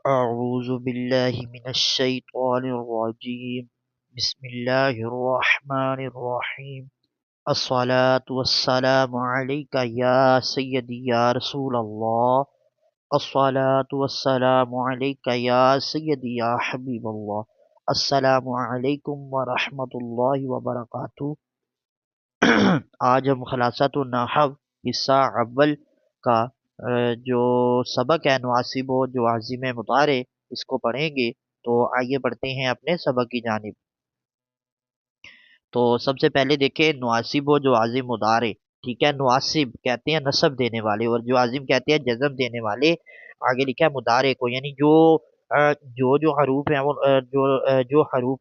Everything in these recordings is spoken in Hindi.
अऊज़ु बिल्लाहि मिनश शैतानिर रजीम। बिस्मिल्लाहिर्रहमानिर्रहीम। अस्सलातु वस्सलामु अलैका या सय्यदी या रसूल अल्लाह। अस्सलातु वस्सलामु अलैका या सय्यदी या हबीब अल्लाह। अस्सलामु अलैकुम व रहमतुल्लाहि व बरकातुहू। आज हम खलासतुन नहव हिस्सा अव्वल का जो सबक है नवासिब जो आज़िम मुतारे इसको पढ़ेंगे। तो आइए बढ़ते हैं अपने सबक की जानिब। तो सबसे पहले देखिए नवासिब जो आज़िम मुतारे, ठीक है। नवासिब कहते हैं नसब देने वाले और जो आज़िम कहते हैं जज़म देने वाले। आगे लिखा है मुतारे को, यानी जो जो हरूफ है वो जो हरूफ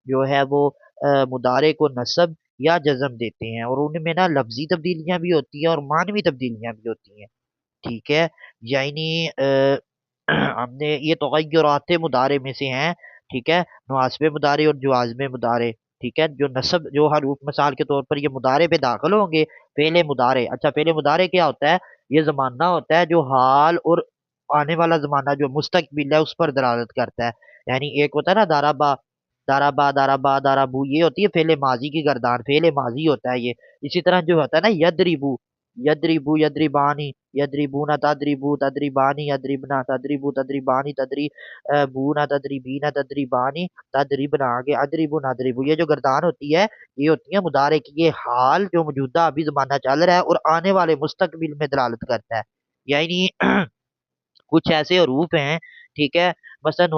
जो है वो मुदारे को नसब या जज़म देते हैं और उनमें ना लफ्जी तब्दीलियां भी होती हैं और मानवी तब्दीलियां भी होती हैं, ठीक है। यानी हमने ये तगय्युरात मुदारे में से हैं, ठीक है। नवासिब मुदारे और जो आज़म मुदारे, ठीक है। जो नसब जो हरूफ मिसाल के तौर पर ये मुदारे पे दाखिल होंगे। पहले मुदारे, अच्छा पहले मुदारे क्या होता है? ये जमाना होता है जो हाल और आने वाला जमाना जो मुस्तकबिल है उस पर दलालत करता है। यानी एक होता है ना दाराबा, दाराबा दाराबू, ये होती है फेले माजी की गर्दान, फेले माजी होता है ये। इसी तरह जो होता है ना यदरिबू, यदरिबू यदरिबानी, यदरिबूना तदरिबू तदरिबानी, यदरिबना तदरिबू तदरिबानी, बूना तदरिबीना तदरिबानी, तदरिबना, आगे अदरिबू नदरिबू, ये जो गर्दान होती है ये होती है मुदारे की। ये हाल जो मौजूदा अभी जमाना चल रहा है और आने वाले मुस्तकबिल में दलालत करता है। यानी कुछ ऐसे हरूफ हैं, ठीक है। मसलन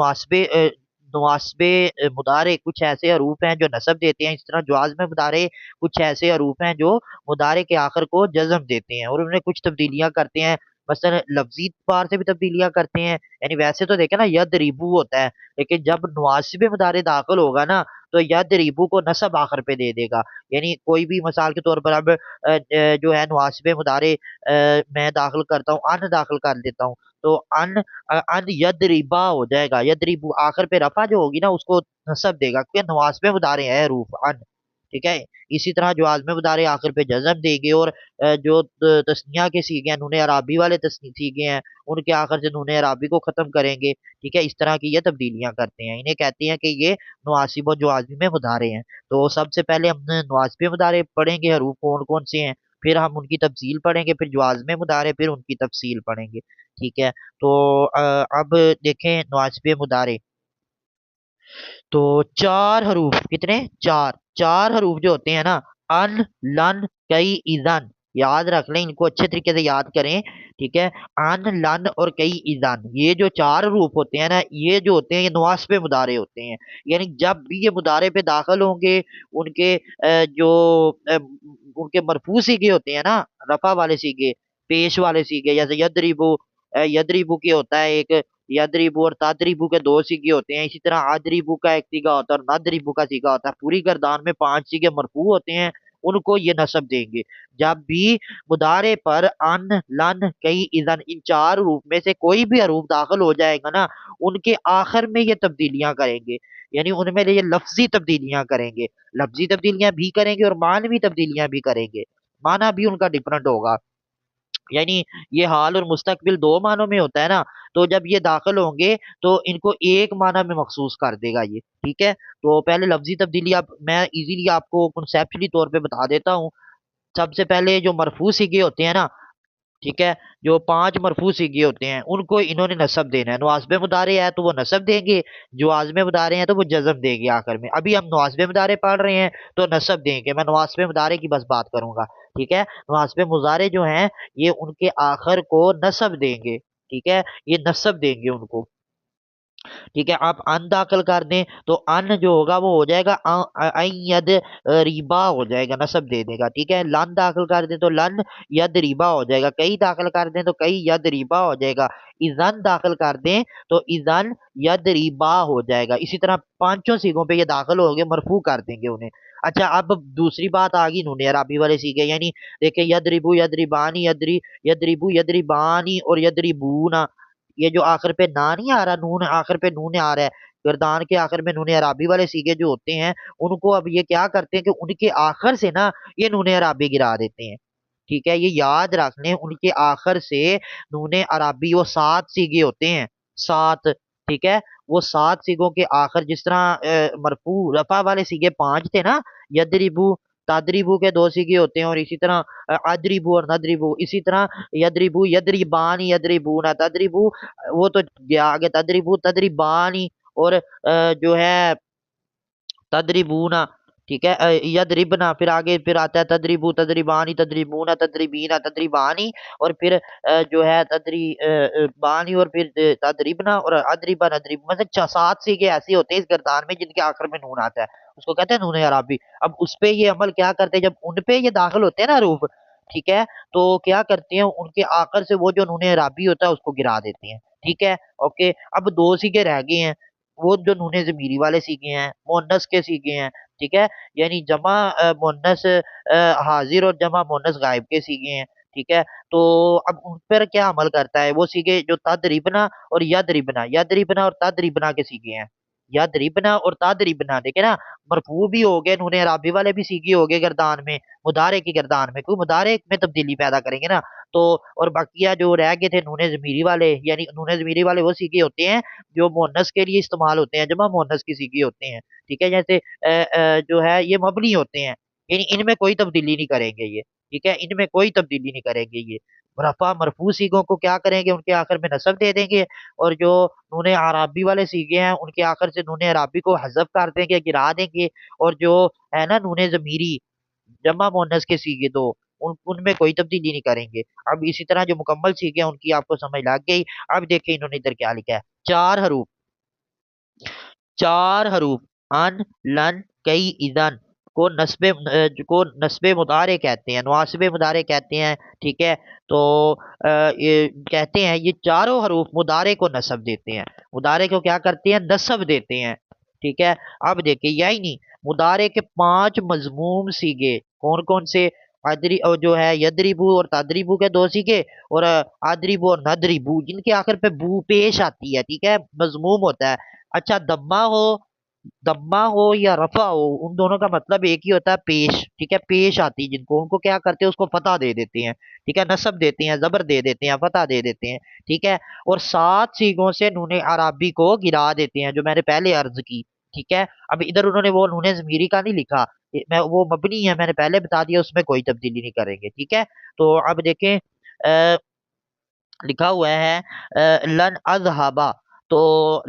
नवास्बे मुदारे कुछ ऐसे हरूफ हैं जो नसब देते हैं। इस तरह जवाज में मुदारे कुछ ऐसे हरूफ हैं जो मुदारे के आखिर को जज्म देते हैं और उनमें कुछ तब्दीलियां करते हैं। मसलन लफ्जी पार से भी तब्दीलियां करते हैं। यानी वैसे तो देखे ना यद रिबू होता है, लेकिन जब नवासिब मुदारे दाखिल होगा ना तो यद रिबू को नसब आखिर पे दे देगा। यानी कोई भी मिसाल के तौर पर अब जो है नवासिब मुदारे मैं दाखिल करता हूँ, अन दाखिल कर देता हूँ, तो अन यदरिबा हो जाएगा। यदरिबू आखिर पे रफा जो होगी ना उसको नसब देगा क्योंकि नवाज में मुदारे है रूफ अन, ठीक है। इसी तरह जो आजम मुदारे आखिर पे जज़म देंगे और जो तस्निया के सीगे हैं, नूने अराबी वाले सीगे हैं, उनके आखिर से नूने अराबी को खत्म करेंगे, ठीक है। इस तरह की ये तब्दीलियां करते हैं, इन्हें कहते हैं कि ये नवासिब जो आजमी मुदारे हैं। तो सबसे पहले हम नवासिब मुदारे पढ़ेंगे, हरूफ कौन कौन से हैं, फिर हम उनकी तफसील पढ़ेंगे, फिर जो आजम मुदारे फिर उनकी तफसील पढ़ेंगे, ठीक है। तो अब देखें नवासिब मुदारे। तो चार हरूफ, कितने? चार, चार हरूफ जो होते हैं ना, अन, लन, कई, इजन, याद रख लें, इनको अच्छे तरीके से याद करें, ठीक है। अन, लन और कई, इजन, ये जो चार रूप होते हैं ना, ये जो होते हैं ये नवासिब मुदारे होते हैं। यानी जब भी ये मुदारे पे दाखिल होंगे उनके उनके मरफू सीगे होते हैं ना, रफा वाले सीगे, पेश वाले सीगे, जैसे यदरिबू, यदरिबू के होता है एक, यदरिबू और तादरिबू के दो सीगे होते हैं। इसी तरह आदरिबू का एक सीगा होता है और नादरिबू का सीगा होता है। पूरी गर्दान में पांच सीगे मरफू होते हैं, उनको ये नसब देंगे। जब भी मुदारे पर अन, लन, कई, इजन, इन चार रूप में से कोई भी हरूफ दाखिल हो जाएगा ना, उनके आखिर में ये तब्दीलियां करेंगे। यानी उनमें ये लफ्जी तब्दीलियां करेंगे, लफ्जी तब्दीलियां भी करेंगे और मानवी तब्दीलियां भी करेंगे। माना भी उनका डिफरेंट होगा। यानी ये हाल और मुस्तकबिल दो मानों में होता है ना, तो जब ये दाखिल होंगे तो इनको एक माना में मखसूस कर देगा ये, ठीक है। तो पहले लफ्जी तब्दीली आप मैं इजीली आपको कंसेप्चुअली तौर पे बता देता हूँ। सबसे पहले जो मरफू सीगे होते हैं ना, ठीक है, जो पांच मरफू सीगे होते हैं उनको इन्होंने नसब देना है। नवासिब मुदारे है तो वो नसब देंगे, जो आज़म मुदारे हैं तो वो जज़म देंगे आखिर में। अभी हम नवासिब मुदारे पढ़ रहे हैं तो नसब देंगे, मैं नवासिब मुदारे की बस बात करूंगा, ठीक है। नवासिब मुदारे जो हैं ये उनके आखिर को नसब देंगे, ठीक है, ये नसब देंगे उनको, ठीक है। आप अन दाखिल कर दें तो अन जो होगा वो हो जाएगा यद रिबा हो जाएगा, नसब दे देगा, ठीक है। लन दाखिल कर दें तो लन यद रिबा हो जाएगा, कई दाखिल कर दें तो कई यद रिबा हो जाएगा, इजन दाखिल कर दें तो इजन यद रिबा हो जाएगा। इसी तरह पांचों सीगों पे ये दाखिल हो गए, मरफू कर देंगे उन्हें। अच्छा अब दूसरी बात आ गई नून अरबी वाले सीखे, यानी देखिए यदरिबू यदरिबानी, यदरिबू यदरिबानी और यदरिबूना, ये जो आखिर पे ना नहीं आ रहा, नून आखिर पे नून आ रहा है, गर्दान के आखिर में नून अराबी वाले सीगे जो होते हैं उनको अब ये क्या करते हैं कि उनके आखिर से ना ये नून अराबी गिरा देते हैं, ठीक है। ये याद रख लें, उनके आखिर से नून अराबी वो सात सीगे होते हैं, सात, ठीक है। वो सात सीगों के आखिर जिस तरह मरफू रफा वाले सीगे पांच थे ना, यदरिबू तादरीबू के दो सीगे होते हैं, और इसी तरह अदरीबू और नदरीबू, इसी तरह यदरिबू यदरिबानी यदरिबूना तदरीबू, वो तो गया आगे, तदरीबू तदरीबानी, और जो है तदरीबूना, ठीक है, यदरिबना, फिर आगे फिर आता है तदरीबू तदरीबानी तदरीबूना तदरीबीना तदरीबानी, और फिर जो है बानी, और फिर तदरीबना और अदरिबन अदरिब, मतलब सात सीखे ऐसे होते हैं इस गर्दान में जिनके आखिर में नून आता है, उसको कहते हैं नून अरबी। अब उस पे ये अमल क्या करते हैं, जब उन पे ये दाखिल होते हैं ना रूफ, ठीक है, तो क्या करते हैं, उनके आखिर से वो जो नून अरबी होता है उसको गिरा देते हैं, ठीक है। ओके, अब दो सीखे रह गए हैं, वो जो नूने ज़मीरी वाले सीखे हैं, मुअन्नस के सीखे हैं, ठीक है, यानी जमा मुअन्नस हाजिर और जमा मुअन्नस गायब के सीखे हैं, ठीक है। तो अब उन पर क्या अमल करता है, वो सीखे जो तदरिबना और यदरिबना और तदरिबना के सीखे हैं, यदरिबना और तदरिबना, देखे ना, मरफू भी हो गए, नूने अराबी वाले भी सीखे हो गए गर्दान में, मुदारे की गर्दान में, क्योंकि मुदारे में तब्दीली पैदा करेंगे ना। तो और बाकिया जो रह गए थे नूने ज़मीरी वाले, यानी नूने ज़मीरी वाले वो सीखे होते हैं जो मुअन्नस के लिए इस्तेमाल होते हैं, जमा मुअन्नस की सीखे होते हैं, ठीक है। जैसे जो है ये मबनी होते हैं, यानी इनमें कोई तब्दीली नहीं करेंगे ये, ठीक है, इनमें कोई तब्दीली नहीं करेंगे ये। रफा मरफू सीगों को क्या करेंगे, उनके आखिर में नस्ब दे देंगे, और जो नूने आराबी वाले सीगे हैं उनके आखिर से नूने अराबी को हज़फ कर देंगे, गिरा देंगे, और जो है ना नूने ज़मीरी जमा मुअन्नस के सीगे दो, उनमें कोई तब्दीली नहीं करेंगे। अब इसी तरह जो मुकम्मल सीगे हैं उनकी आपको समझ लग गई। अब देखिए इन्होंने इधर क्या लिखा है, चार हरूफ, चार हरूफ, अन लन कई इदन को नस्बे मुदारे कहते हैं, नवासिबे मुदारे कहते हैं, ठीक है। तो ये कहते हैं ये चारों हरूफ मुदारे को नस्ब देते हैं, मुदारे को क्या करते हैं, नस्ब देते हैं, ठीक है। अब देखिए यही नहीं, मुदारे के पांच मजमूम सीगे कौन कौन से, अदरी और जो है यदरिबू और तदरिबू के दो सीगे, और अदरिबू और नदरिबू जिनके आखिर पे बू पेश आती है, ठीक है, मजमूम होता है। अच्छा, दम्मा हो या रफा हो, उन दोनों का मतलब एक ही होता है, पेश, ठीक है, पेश आती है जिनको, उनको क्या करते हैं, उसको फतह दे देते हैं, ठीक है, नसब देते हैं, जबर दे देते हैं, फतह दे देते हैं, ठीक है। और सात सीगों से नूने अराबी को गिरा देते हैं, जो मैंने पहले अर्ज की, ठीक है। अब इधर उन्होंने वो नूने जमीरी का नहीं लिखा, मैं वो मबनी है, मैंने पहले बता दिया, उसमें कोई तब्दीली नहीं करेंगे, ठीक है। तो अब देखें, लिखा हुआ है लन अजहबा, तो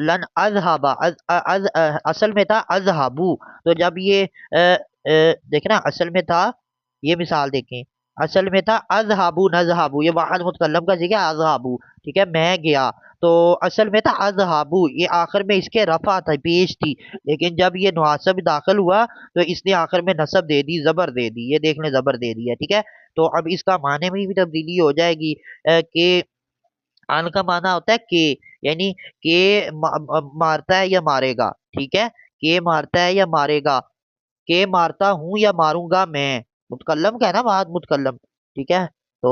लन अजहबा असल में था अजहबू, तो जब ये देखना असल में था, ये मिसाल देखें, असल में था अजहबू नजहबू, ये वाहद मुतकल्लम का जिक्र अजहबू, ठीक है, मैं गया, तो असल में था अजहबू, ये आखिर में इसके रफा था, पेश थी, लेकिन जब ये नवासब दाखिल हुआ तो इसने आखिर में नसब दे दी, जबर दे दी, ये देख लें जबर दे दिया, ठीक है। तो अब इसका माने में भी तब्दीली हो जाएगी कि आन का माना होता है के, यानी के मारता है या मारेगा, ठीक है, के मारता है या मारेगा, के मारता हूं या मारूंगा मैं, मुतकल्लम का है ना, बात मुतकल्लम, ठीक है। तो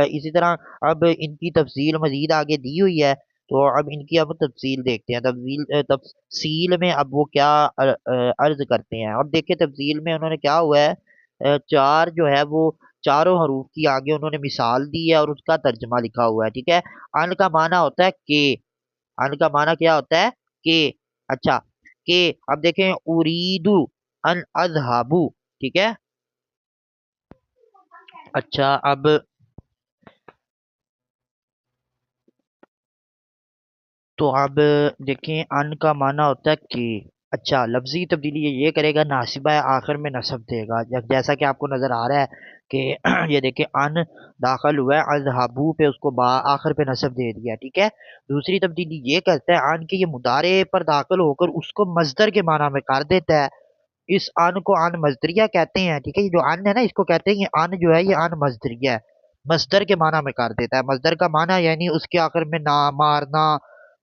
इसी तरह अब इनकी तफसील मजीद आगे दी हुई है, तो अब इनकी अब तफसील देखते हैं, तफसील में अब वो क्या अर्ज करते हैं। अब देखिए तफसील में उन्होंने क्या हुआ है, चार जो है वो चारों हरूफ की आगे उन्होंने मिसाल दी है और उसका तर्जमा लिखा हुआ है, ठीक है। अन का माना होता है के, अन का माना क्या होता है, के, अच्छा, के। अब देखें उरीदू अन अजहाबू, ठीक है। अच्छा, अब तो अब देखें अन का माना होता है कि, अच्छा, लफ्जी तब्दीली ये करेगा, नासिबा है, आखिर में नसब देगा, जैसा कि आपको नजर आ रहा है कि ये देखें अन दाखिल हुआ है अजहाबू पे, उसको बा आखिर पे नसब दे दिया, ठीक है। दूसरी तब्दीली ये करता है अन के, ये मुदारे पर दाखिल होकर उसको मजदर के माना में कर देता है, इस अन को अन मजदरिया कहते हैं, ठीक है। ये जो अन है ना, इसको कहते हैं, ये अन जो है ये अन मजदरिया है, मजदर के माना में कर देता है, मजदर का माना यानी उसके आखिर में ना, मारना,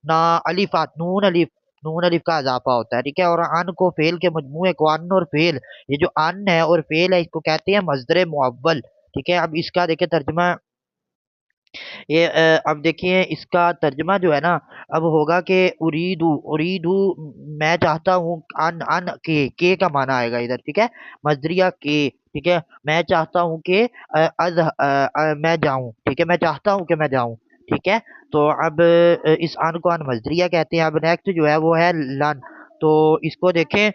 ना, अलिफात, नून अलिफ का इजाफा होता है, ठीक है। और अन को फेल के मजमूए को, अन और फेल, ये जो अन है और फेल है इसको कहते हैं मजदर मुअव्वल, ठीक है। अब इसका देखिए तर्जुमा, ये अब देखिए इसका तर्जमा जो है ना, अब होगा कि उरीदू, उरीदू मैं चाहता हूँ, अन अन के का माना आएगा इधर, ठीक है, मजरिया के, ठीक है, मैं चाहता हूँ कि मैं जाऊं, ठीक है, मैं चाहता हूँ कि मैं जाऊं, ठीक है। तो अब इस अन को अन मजदरिया कहते हैं। अब नेक्स्ट जो है वो है लन। तो इसको देखें,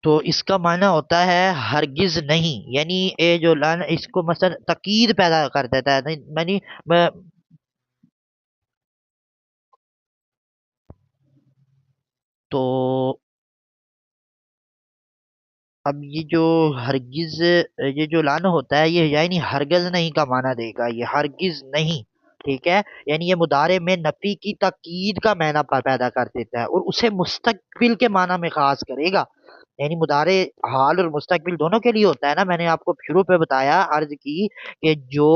तो इसका माना होता है हरगिज नहीं, यानी ये जो लन इसको मसल तकीद पैदा कर देता है, नहीं यानी तो अब ये जो हरगिज, ये जो लाना होता है ये यानी हरगिज नहीं का माना देगा, ये हरगिज नहीं। ठीक है। यानी ये मुदारे में नफी की ताकीद का माना पैदा कर देता है और उसे मुस्तकबिल के माना में खास करेगा। यानी मुदारे हाल और मुस्तकबिल दोनों के लिए होता है ना, मैंने आपको शुरू पे बताया, अर्ज की कि जो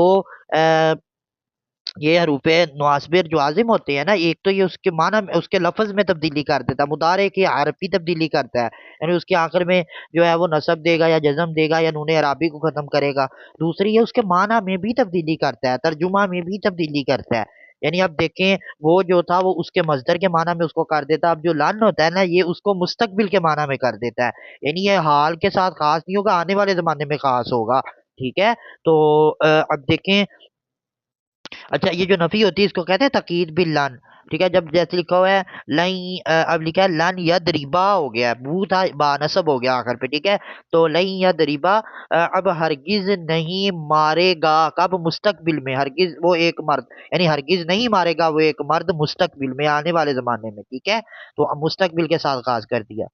ये हरूफे नवासिब जो आजिम होते हैं ना, एक तो ये उसके माना में उसके लफ्ज में तब्दीली कर देता है, मुदारे की हरफी तब्दीली करता है, यानी उसके आखिर में जो है वो नसब देगा या जज्म देगा या नूने अराबी को खत्म करेगा। दूसरी ये उसके माना में भी तब्दीली करता है, तर्जुमा में भी तब्दीली करता है। यानी अब देखें, वो जो था वो उसके मजदर के माना में उसको कर देता, अब जो लन होता है ना ये उसको मुस्तकबिल के माना में कर देता है। यानी ये हाल के साथ खास नहीं होगा, आने वाले जमाने में खास होगा। ठीक है। तो अब देखें, अच्छा ये जो नफी होती है इसको कहते हैं तकीद बिल लन। ठीक है। जब जैसे लिखा हुआ है लई, अब लिखा है लन यद रिबा हो गया, बू था बा नसब हो गया आखिर पे। ठीक है। तो लई यद रिबा, अब हरगिज नहीं मारेगा, कब मुस्तकबिल में, हरगिज वो एक मर्द, यानी हरगिज नहीं मारेगा वो एक मर्द मुस्तकबिल में आने वाले जमाने में। ठीक है। तो अब मुस्तकबिल के साथ खास कर दिया।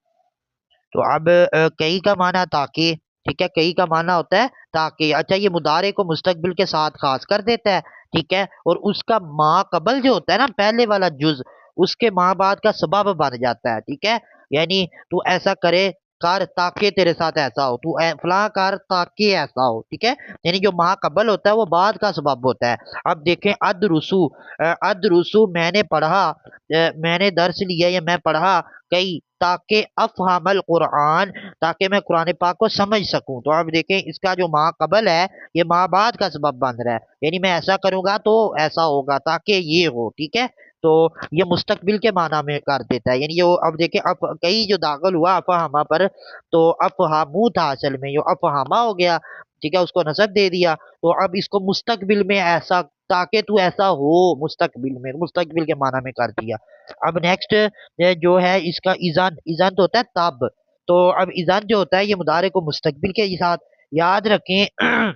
तो अब कई का माना ताकि, ठीक है, कई का माना होता है ताकि। अच्छा ये मुदारे को मुस्तकबिल के साथ खास कर देता है। ठीक है। और उसका माँ कबल जो होता है ना पहले वाला जुज, उसके माँ बाप का सबब बन जाता है। ठीक है। यानी तू ऐसा करे कर ताकि तेरे साथ ऐसा हो, तू फलां कर ताकि ऐसा हो। ठीक है। यानी जो माँ कबल होता है वो बाद का सबब होता है। अब देखें अदरुसु, अदरुसु मैंने पढ़ा, मैंने दर्स लिया या मैं पढ़ा, कई ताकि अफहमल कुरान, ताकि मैं कुरान पाक को समझ सकूं। तो आप देखें इसका जो माँ कबल है ये माँ बाद का सबब बन रहा है, यानी मैं ऐसा करूंगा तो ऐसा होगा ताकि ये हो। ठीक है। तो ये मुस्तकबिल के माना में कर देता है। यानी ये अब देखें अफ कई जो दाखिल हुआ अफहामा पर, तो अफहामू था असल में, ये अफहामा हो गया। ठीक है। उसको नसब दे दिया। तो अब इसको मुस्तकबिल में ऐसा, ताकि तू ऐसा हो, मुस्तकबिल में मुस्तकबिल के माना में कर दिया। अब नेक्स्ट जो है इसका ईजान, ईजान तो होता है तब। तो अब ईजान जो होता है ये मुदारे को मुस्तकबिल के साथ, याद रखें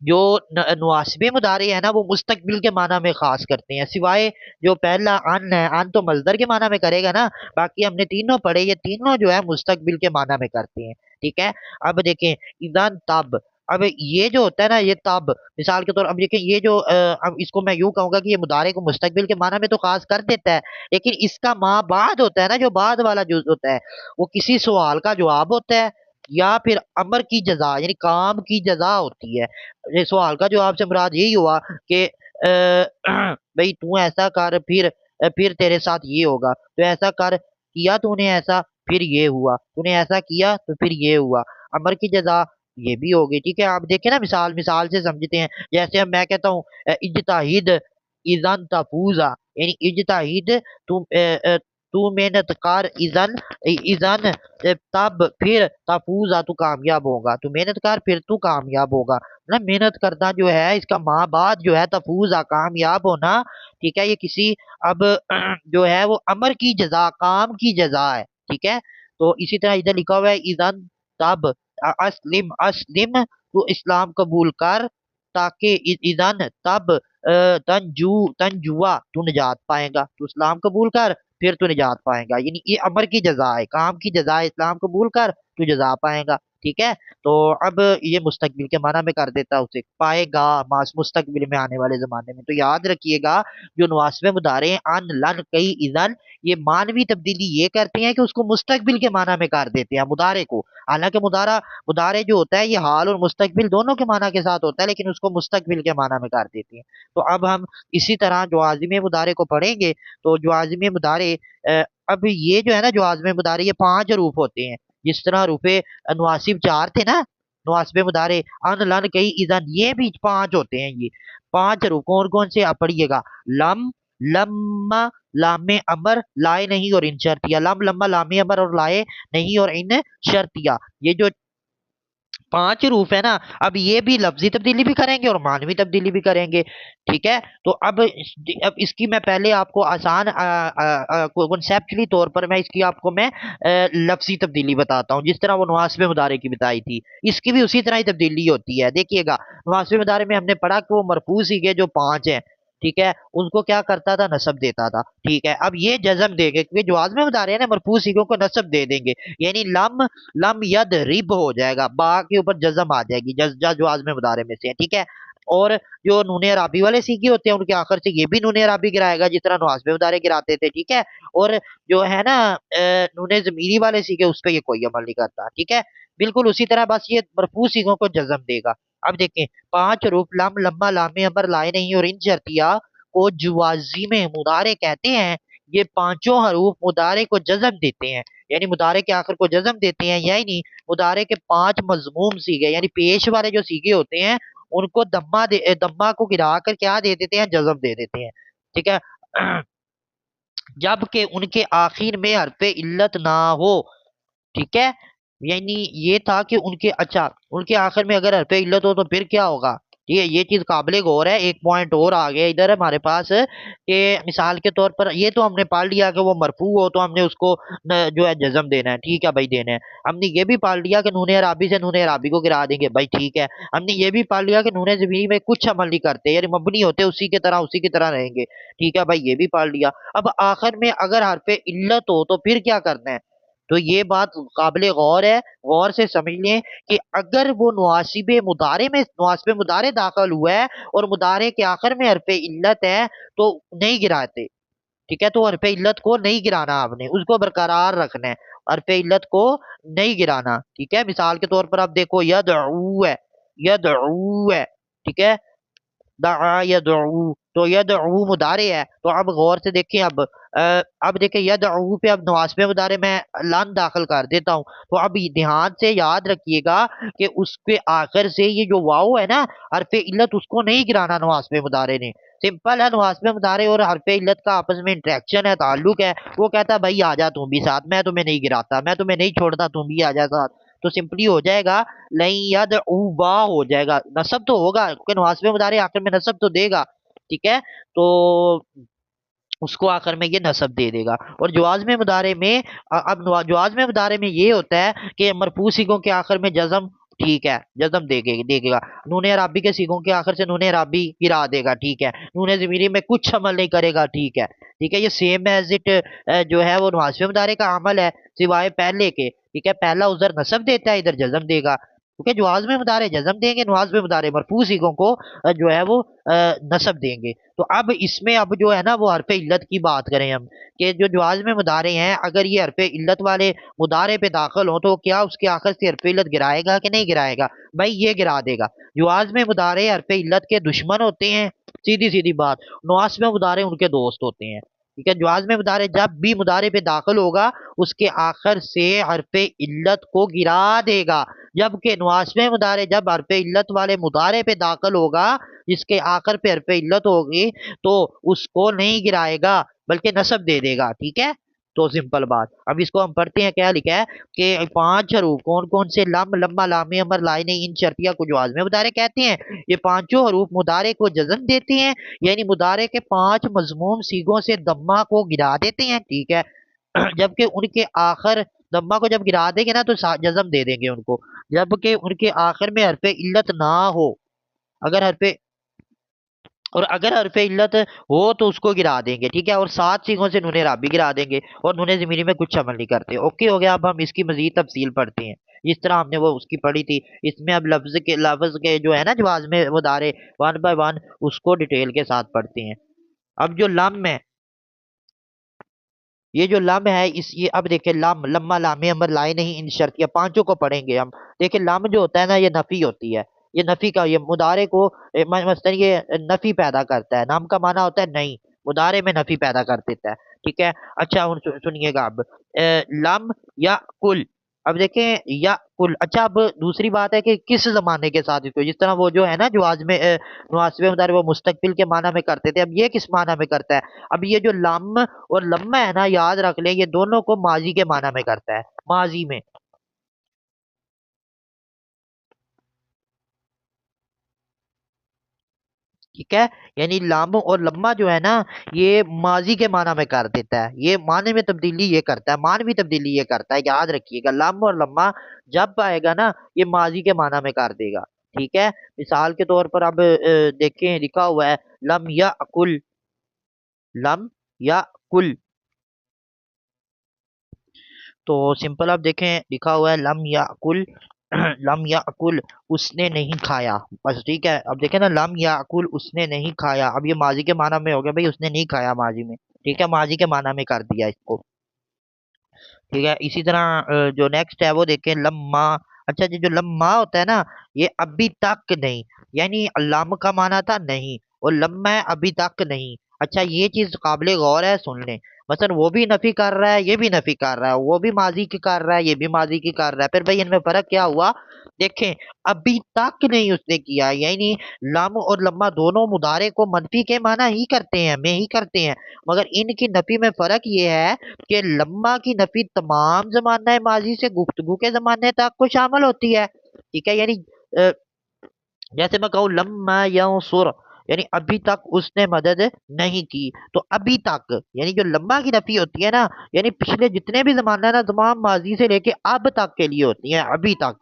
जो नवासिबे मुदारे है ना वो मुस्तकबिल के माना में खास करते हैं, सिवाय जो पहला अन है, अन तो मजदर के माना में करेगा ना, बाकी हमने तीनों पढ़े, ये तीनों जो है मुस्तकबिल के माना में करते हैं। ठीक है। अब देखें ईजान तब, अब ये जो होता है ना ये तब, मिसाल के तौर अब देखें ये जो अब इसको मैं यूं कहूंगा कि ये मुदारे को मुस्तकबिल के माना में तो खास कर देता है, लेकिन इसका माँ बाद होता है ना, जो बाद वाला जुज होता है वो किसी सवाल का जवाब होता है या फिर अमर की जजा, यानी काम की जजा होती है। ये सवाल का जवाब से मुराद यही हुआ कि भाई तू ऐसा कर, फिर तेरे साथ ये होगा, तो ऐसा कर, किया तूने ऐसा, फिर ये हुआ, तूने ऐसा किया तो फिर ये हुआ, अमर की जजा ये भी होगी। ठीक है। आप देखें ना, मिसाल मिसाल से समझते हैं। जैसे अब मैं कहता हूँ इज्ताहिद इजन तफूजा, यानी इज्ताहिद तू तू मेहनत कर, इजन इजन तब फिर तफूजा तू कामयाब होगा, तू मेहनत कर फिर तू कामयाब होगा ना। मेहनत करना जो है इसका माँ बाप जो है तफूजा कामयाब होना। ठीक है। ये किसी अब जो है वो अमर की जजा, काम की जजा है। ठीक है। तो इसी तरह इधर लिखा हुआ है इजन तब अस्लिम, अस्लिम तू इस्लाम कबूल कर, ताकि इजन तब तंजुआ तू निजात पाएगा, तू इस्लाम कबूल कर फिर तू निजात पाएगा, यानी ये अमर की जजा है, काम की जजा है, इस्लाम कबूल कर तू जजा पाएगा। ठीक है। तो अब ये मुस्तकबिल के माना में कर देता है उसे पाएगा, मास मुस्तकबिल में आने वाले जमाने में। तो याद रखिएगा जो नवासिब मुदारे हैं अन लन कई इजन, ये मानवी तब्दीली ये करते हैं कि उसको मुस्तकबिल के माना में कर देते हैं मुदारे को। हालांकि मुदारे जो होता है ये हाल और मुस्तकबिल दोनों के माना के साथ होता है, लेकिन उसको मुस्तकबिल के माना में कर देते हैं। तो अब हम इसी तरह जो आज़िम मुदारे को पढ़ेंगे। तो जो आज़िम मुदारे, अब ये जो है ना जो आज़िम मुदारे ये 5 रूप होते हैं। जिस तरह रूपे नवासिब 4 थे ना, नवासिब मुदारे अन लन कई इजन, ये भी 5 होते हैं। ये 5 रूप कौन कौन से आप पढ़िएगा, लम, लम्मा, लामे अमर, लाए नहीं और इन शर्तिया, लम लम्मा लामे अमर और लाए नहीं और इन शर्तिया, ये जो पांच रूफ है ना। अब ये भी लफ्जी तब्दीली भी करेंगे और मानवी तब्दीली भी करेंगे। ठीक है, तो अब इसकी मैं पहले आपको आसान कॉन्सेप्चुअली तौर पर मैं इसकी आपको मैं लफ्जी तब्दीली बताता हूँ, जिस तरह वो नवासिब मुदारे की बताई थी। इसकी भी उसी तरह ही तब्दीली होती है। देखिएगा, नवासिब मुदारे में हमने पढ़ा कि वो मरफू सीगे जो पांच हैं, ठीक है, उनको क्या करता था, नसब देता था। ठीक है, अब ये जज्म देंगे क्योंकि जो आज़म में बता रहे हैं ना, मरफू सीगों को नसब दे देंगे। यानी लम लम यद रिब हो जाएगा, बा के ऊपर जज्म आ जाएगी, जो आज़म में बता रहे में से है। ठीक है, और जो नूने अराबी वाले सीखे होते हैं उनके आखिर से ये भी नूने अराबी गिराएगा, जिस तरह नवाज में उदारे गिराते थे। ठीक है, और जो है ना नूने जमीरी वाले सीखे, उस पर ये कोई अमल नहीं करता। ठीक है, बिल्कुल उसी तरह बस ये मरफू सीगों को जज्म देगा। अब देखें, पांच रूप लम लम्मा लामे अमर लाए नहीं और इन शर्तिया को जुवाजी में मुदारे कहते हैं। ये पांचों हरूफ मुदारे को जज्म देते हैं, यानी मुदारे के आखिर को जज्म देते हैं। यही नहीं, मुदारे के पांच मजमूम सीगे यानी पेश वाले जो सीगे होते हैं, उनको दम्मा को गिरा कर क्या दे देते हैं, जज्म दे देते हैं। ठीक है, जबकि उनके आखिर में हरफ इल्लत ना हो। ठीक है, यानी ये था कि उनके अच्छा उनके आखिर में अगर हरफ इल्लत हो तो फिर क्या होगा। ये चीज काबिले गौर है। एक पॉइंट और आ गया इधर हमारे पास कि मिसाल के तौर पर ये तो हमने पढ़ लिया कि वो मरफू हो तो हमने उसको जो है जज्म देना है। ठीक है भाई, देना है। हमने ये भी पढ़ लिया कि नूने अराबी से नूने अराबी को गिरा देंगे भाई। ठीक है, हमने ये भी पढ़ लिया कि नूने ज़मीरी में कुछ अमल नहीं करते, यानी मबनी होते उसी की तरह रहेंगे। ठीक है भाई, ये भी पढ़ लिया। अब आखिर में अगर हरफ इल्लत हो तो फिर क्या करना है, तो ये बात काबिल गौर है। गौर से समझ लें कि अगर वो नवासिब मुदारे दाखिल हुआ है और मुदारे के आखिर में हरफ इल्लत है तो नहीं गिराते। ठीक है, तो हरफ इल्लत को नहीं गिराना, आपने उसको बरकरार रखना है, हरफ इल्लत को नहीं गिराना। ठीक है, मिसाल के तौर पर आप देखो, यदऊ है, यदऊ है। ठीक है, दआ यदऊ, तो यदऊ मुदारे है। तो अब गौर से देखें, अब देखें यदऊ पे अब नवासिब मुदारे में लान दाखिल कर देता हूँ। तो अब ध्यान से याद रखिएगा कि उसके आखिर से ये जो वाव है ना, हरफ इल्लत, उसको नहीं गिराना नवासिब मुदारे ने। सिंपल है, नवासिब मुदारे और हरफ इल्लत का आपस में इंटरेक्शन है, ताल्लुक है। वो कहता है भाई आ जा तुम भी साथ, मैं तुम्हें नहीं गिराता, मैं तुम्हें नहीं छोड़ता, तुम भी आ जा साथ। तो सिंपली हो जाएगा लई यद बा हो जाएगा, नसब तो होगा क्योंकि नवासिब मुदारे आखिर में नसब तो देगा। ठीक है, तो उसको आखिर में ये नसब दे देगा। और जवाज में मुदारे में जवाज में मुदारे में ये होता है कि मरफू सीगों के आखिर में जज्म, ठीक है, जज्म देगा। नूने अराबी के सीगों के आखिर से नूने अराबी गिरा देगा। ठीक है, नूने ज़मीरी में कुछ अमल नहीं करेगा। ठीक है, ठीक है, ये सेम एज इट जो है वो नवासिब मुदारे का अमल है, सिवाय पहले के। ठीक है, पहला उधर नसब देता है, इधर जज्म देगा, क्योंकि जवाज में मुदारे जज्म देंगे, नवाज में मुदारे मरफू सीगों को जो है वो नसब देंगे। तो अब इसमें अब जो है ना वो हरफ इल्लत की बात करें हम, कि जो जवाज में मुदारे हैं, अगर ये हरफ इल्लत वाले मुदारे पे दाखिल हो तो क्या उसके आखिर से हरफ इल्लत गिराएगा कि नहीं गिराएगा। भाई ये गिरा देगा। जवाज में मुदारे हरफ इल्लत के दुश्मन होते हैं, सीधी सीधी बात। नवाज में मुदारे उनके दोस्त होते हैं। ठीक है, जवाज में मुदारे जब भी मुदारे पे दाखिल होगा उसके आखिर से हरफ इल्लत को गिरा देगा, जबकि नवाज में मुदारे जब हरफ इल्लत वाले मुदारे पे दाखिल होगा, जिसके आखिर पे हरफ इल्लत होगी, तो उसको नहीं गिराएगा बल्कि नसब दे देगा। ठीक है, तो सिंपल बात। अब इसको हम पढ़ते हैं, क्या लिखा है कि पांच हरूफ कौन कौन से, लम लम्मा लामे अमर लाइने इन शर्तिया को जो आज़म मुदारे कहते हैं। ये पांचों हरूफ मुदारे को जज्म देते हैं, यानी मुदारे के पांच मजमूम सीगों से दम्मा को गिरा देते हैं। ठीक है, जबकि उनके आखिर दम्मा को जब गिरा देंगे ना तो जज्म दे देंगे उनको, जबकि उनके आखिर में हरफ इल्लत ना हो। अगर हरफ और अगर हरफ इल्लत हो तो उसको गिरा देंगे। ठीक है, और सात सीगों से नूने राबी गिरा देंगे और नूने ज़मीरी में कुछ अमल नहीं करते। ओके हो गया। अब हम इसकी मजीद तफसील पढ़ते हैं, जिस तरह हमने वो उसकी पढ़ी थी। इसमें अब लफ्ज के जो है ना जवाज में मुदारे, वन बाय वन उसको डिटेल के साथ पढ़ते हैं। अब जो लम है, ये जो लम है, इस ये अब देखिए, लम लम्मा लामे अमर लाए नहीं इन शर्तिया, पांचों को पढ़ेंगे हम। देखिए, लम जो होता है ना, ये नफी होती है। ये नफी का, ये मुदारे को मसलन ये नफी पैदा करता है। नाम का माना होता है नहीं, मुदारे में नफी पैदा कर देता है। ठीक है, अच्छा सुनिएगा अब, लम या कुल। अब देखें या कुल। अच्छा, अब दूसरी बात है कि किस जमाने के साथ इसको, जिस तरह वो जो है ना जो आज में नवासिब मुदारे वो मुस्तकबिल के माना में करते थे, अब ये किस माना में करता है। अब ये जो लम और लम्मा है ना, याद रख लें, ये दोनों को माजी के माना में करता है, माजी में। ठीक है। यानी लम और लम्मा जो है ना, ये माजी के माना में कर देता है, ये माने में तब्दीली ये करता है, मान भी तब्दीली ये करता है, याद रखिएगा। लम और लम्मा जब आएगा ना, ये माजी के माना में कर देगा। ठीक है। मिसाल के तौर पर अब देखें, लिखा हुआ है लम या अकुल, लम या कुल। तो सिंपल आप देखें, लिखा हुआ है लम या अकुल, लम या अकुल उसने नहीं खाया। बस ठीक है। अब देखें ना, लम या अकुल उसने नहीं खाया, अब ये माजी के माना में हो गया भाई, उसने नहीं खाया माजी में। ठीक है, माजी के माना में कर दिया इसको। ठीक है। इसी तरह जो नेक्स्ट है वो देखें, लम्मा। अच्छा जी, जो लम्मा होता है ना, ये अभी तक नहीं, यानी लम का माना था नहीं, और लम्मा है अभी तक नहीं। अच्छा, ये चीज काबिले गौर है, सुन लें। मसलन वो भी नफी कर रहा है, ये भी नफी कर रहा है, वो भी माजी की कर रहा है, ये भी माजी की कर रहा है, फिर भाई इनमें फर्क क्या हुआ? देखें, अभी तक नहीं उसने किया, यानी लम और लम्मा दोनों मुदारे को मनफी के माना ही करते हैं, में ही करते हैं। मगर इनकी नफी में फर्क ये है कि लम्मा की नफी तमाम जमाना माजी से गुफ्तगू के जमाने तक को शामिल होती है। ठीक है। यानी अ, जैसे मैं कहूँ लम्मा यंसुर, यानी अभी तक उसने मदद नहीं की, तो अभी तक यानी जो लम्मा की नफी होती है ना, यानी पिछले जितने भी जमाना है ना, तमाम माजी से लेके अब तक के लिए होती है, अभी तक।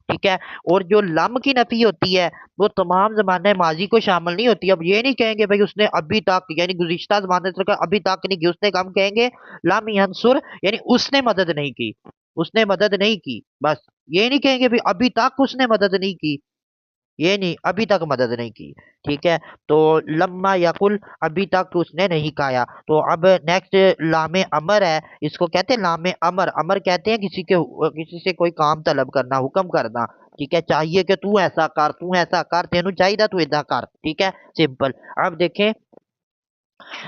ठीक है। और जो लम की नफी होती है, वो तमाम जमाने माजी को शामिल नहीं होती। अब ये नहीं कहेंगे भाई उसने अभी तक, यानी गुज़िश्ता जमाने तक अभी तक नहीं की उसने, कम कहेंगे लम यंसुर, यानी उसने मदद नहीं की, उसने मदद नहीं की, बस। ये नहीं कहेंगे भाई अभी तक उसने मदद नहीं की, ये नहीं, अभी तक मदद नहीं की। ठीक है। तो लम्मा यकुल, अभी तक उसने नहीं खाया। तो अब नेक्स्ट लामे अमर है, इसको कहते हैं लामे अमर। अमर कहते हैं किसी से कोई काम तलब करना, हुक्म करना। ठीक है, चाहिए कि तू ऐसा कर, तू ऐसा कर, तेनू चाहिए तू इदा कर। ठीक है, सिंपल। अब देखें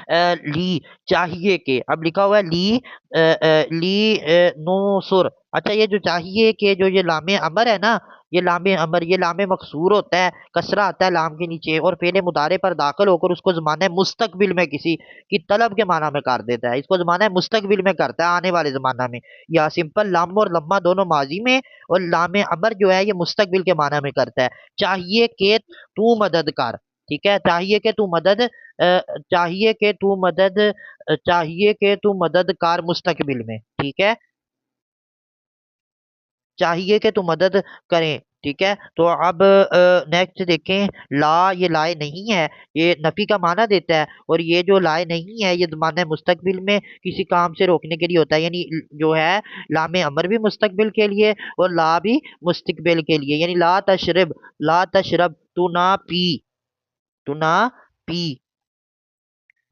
ली, चाहिए के, अब लिखा हुआ है ली, ली नो सुर। अच्छा, ये जो चाहिए के, जो ये लामे अमर है ना, ये लामे अमर, ये लामे मकसूर होता है, कसरा आता है लाम के नीचे, और फेले मुदारे पर दाखिल होकर उसको जमाने मुस्तकबिल में किसी की तलब के माना में कर देता है, इसको जमाने मुस्तकबिल में करता है, आने वाले जमाना में। या सिंपल लाम और लम्मा दोनों माजी में, और लामे अमर जो है ये मुस्तकबिल के माना में करता है। चाहिए के तू मदद कर। ठीक है, चाहिए कि तू मदद, चाहिए कि तू मदद, चाहिए कि तू मदद कार मुस्तकबिल में। ठीक है, चाहिए कि तू मदद करें। ठीक है। तो अब नेक्स्ट देखें, ला, ये लाए नहीं है, ये नफी का माना देता है, और ये जो लाए नहीं है ये माना है मुस्तकबिल में किसी काम से रोकने के लिए होता है, यानी जो है लामे अमर भी मुस्तकबिल के लिए, और ला भी मुस्तकबिल के लिए। यानी ला तशरब, ला तशरब, तू ना पी, तू ना पी,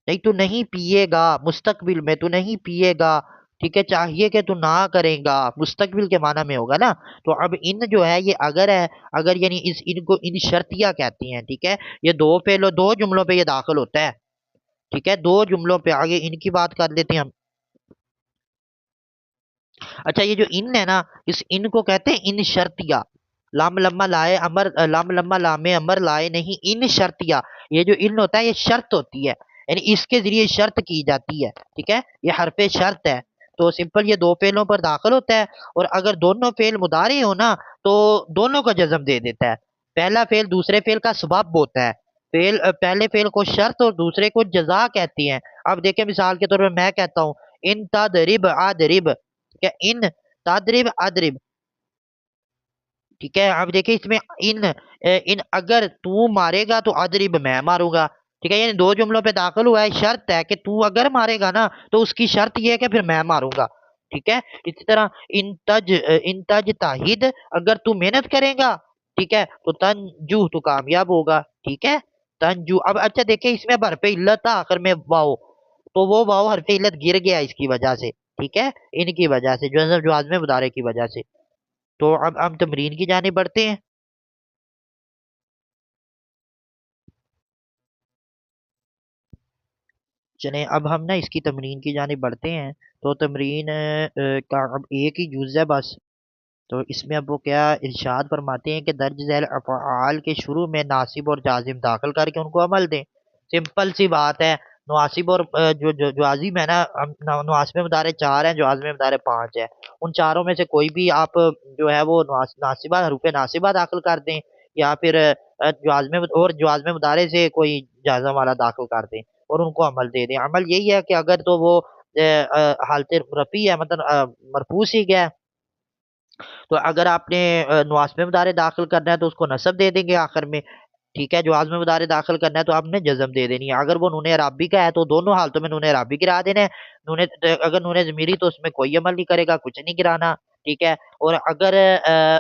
नहीं तू नहीं पिएगा, मुस्तकबिल में तू नहीं पिएगा। ठीक है, चाहिए कि तू ना करेगा, मुस्तकबिल के माना में होगा ना। तो अब इन जो है ये अगर है, अगर यानी इस इनको इन शर्तिया कहती हैं। ठीक है, ये दो फेलो दो जुमलों पे ये दाखिल होता है। ठीक है, दो जुमलों पे, आगे इनकी बात कर लेते हैं हम। अच्छा, ये जो इन है ना, इस इन को कहते हैं इन शर्तिया। लाम लम्मा लाए अमर, लाम लम्मा लामे अमर लाए नहीं, इन शर्तिया। ये जो इन होता है ये शर्त होती है, यानी इसके जरिए शर्त की जाती है। ठीक है, ये हरफे शर्त है। तो सिंपल ये दो फेलों पर दाखिल होता है, और अगर दोनों फेल मुदारे हो ना, तो दोनों को जज्म दे देता है। पहला फेल दूसरे फेल का सबब होता है। पहले फेल को शर्त और दूसरे को जजा कहती हैं। अब देखें, मिसाल के तौर पर मैं कहता हूँ इन तदरिब आदरिब, क्या इन तदरिब अदरिब। ठीक है, अब देखिए इसमें इन, इन अगर तू मारेगा तो अदरिब मैं मारूंगा। ठीक है, यानी दो जुमलों पे दाखिल हुआ है, शर्त है कि तू अगर मारेगा ना, तो उसकी शर्त यह है कि फिर मैं मारूंगा। ठीक है, इसी तरह इन तज ताहिद, अगर तू मेहनत करेगा, ठीक है, तो तंजू तू कामयाब होगा। ठीक है, तंजू। अब अच्छा देखिए, इसमें हरफ इल्लत था आखिर में वाओ, तो वो वाओ हरफ इल्लत गिर गया इसकी वजह से। ठीक है, इनकी वजह से, जो आज़म मुदारे की वजह से। तो अब हम तमरीन की जाने बढ़ते हैं। चलें, अब हम ना इसकी तमरीन की जाने बढ़ते हैं। तो तमरीन का अब एक ही जुज़ है बस। तो इसमें अब वो क्या इरशाद फरमाते हैं कि दर्ज झैल अफ़आल के शुरू में नासिब और जाजिम दाखिल करके उनको अमल दें। सिंपल सी बात है। नवासिब और जो आजिम है ना, नवासिब मुदारे चार हैं, जो आज़म मुदारे पांच है। उन चारों में से कोई भी आप जो है वो नासिबा हरूफ नासिबा दाखिल कर दें, या फिर जो आज़म मुदारे से कोई जाज़म वाला दाखिल कर दें और उनको अमल दे दें। अमल यही है कि अगर तो वो हालत रफ़ी है, मतलब मरफ़ू सीगा है, तो अगर आपने नवास्ब मुदारे दाखिल करना है तो उसको नस्ब दे देंगे आखिर में। ठीक है, जो आज़म मुदारे दाखिल करना है तो आपने जज़म दे देनी है। अगर वो नून अराबी का है तो दोनों हालतों में नून अराबी गिरा देना है। अगर नून ज़मीरी तो उसमें कोई अमल नहीं करेगा, कुछ नहीं गिराना, ठीक है। और अगर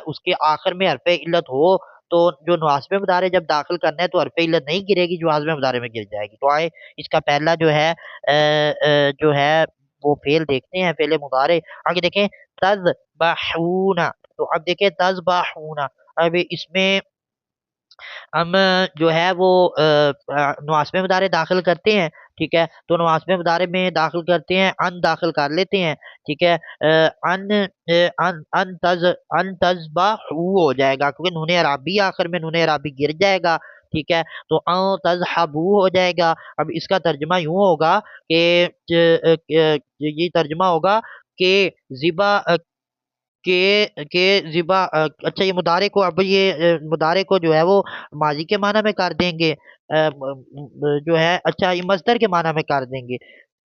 उसके आखिर में हरफ़े इल्लत हो तो जो नवास्ब मुदारे जब दाखिल करना है तो हरफ़े इल्लत नहीं गिरेगी, जो आज़म मुदारे में गिर जाएगी। तो आए इसका पहला जो है वो फ़ेल देखते हैं, फ़ेल मुदारे। आगे देखें तज़बहूना, तो अब देखें तज़बहूना, अब इसमें हम जो है वो नवास्ब मुदारे दाखिल करते हैं, ठीक है। तो नवास्ब मुदारे में दाखिल करते हैं, अन दाखिल कर लेते हैं, ठीक है। अन तज़बहू हो जाएगा क्योंकि नून अराबी आखिर में नून अराबी गिर जाएगा, ठीक है। तो तज़हबू हो जाएगा। अब इसका तर्जुमा यूं होगा कि ये तर्जुमा होगा कि ज़िबा के ज़िबा अच्छा, ये मुदारे को, अब ये मुदारे को जो है वो माज़ी के माना में कर देंगे, जो है, अच्छा, ये मस्दर के माना में कर देंगे,